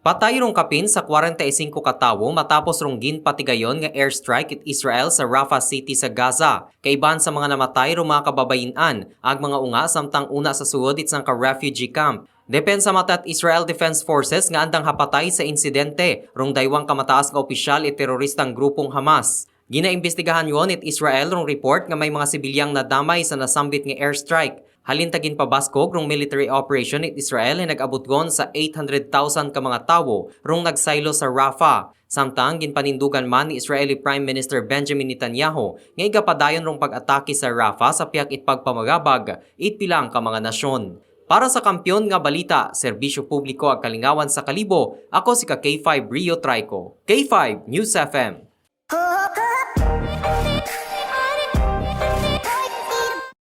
Patay rong kapin sa 45 katawo matapos rong ginpatigayon nga airstrike it Israel sa Rafah City sa Gaza. Kaiban sa mga namatay rong mga kababayin-an, ag mga unga samtang una sa suod itsang ka-refugee camp. Depensa matat Israel Defense Forces nga andang hapatay sa insidente rong daywang kamataas nga opisyal it teroristang grupong Hamas. Ginaimbestigahan yon it Israel rong report nga may mga sibilyang nadamay sa nasambit nga airstrike. Halintagin pabaskog rong military operation it Israel ay nag-abot sa 800,000 ka mga tawo rong nagsaylo sa Rafah. Samtang ginpanindugan man ni Israeli Prime Minister Benjamin Netanyahu nga igapadayon rong pag-atake sa Rafah sa piyak itpagpamagabag itpilang ka mga nasyon. Para sa kampyon nga balita, serbisyo publiko ag kalingawan sa Kalibo, ako si ka K5 Rio Trico. K5 News FM.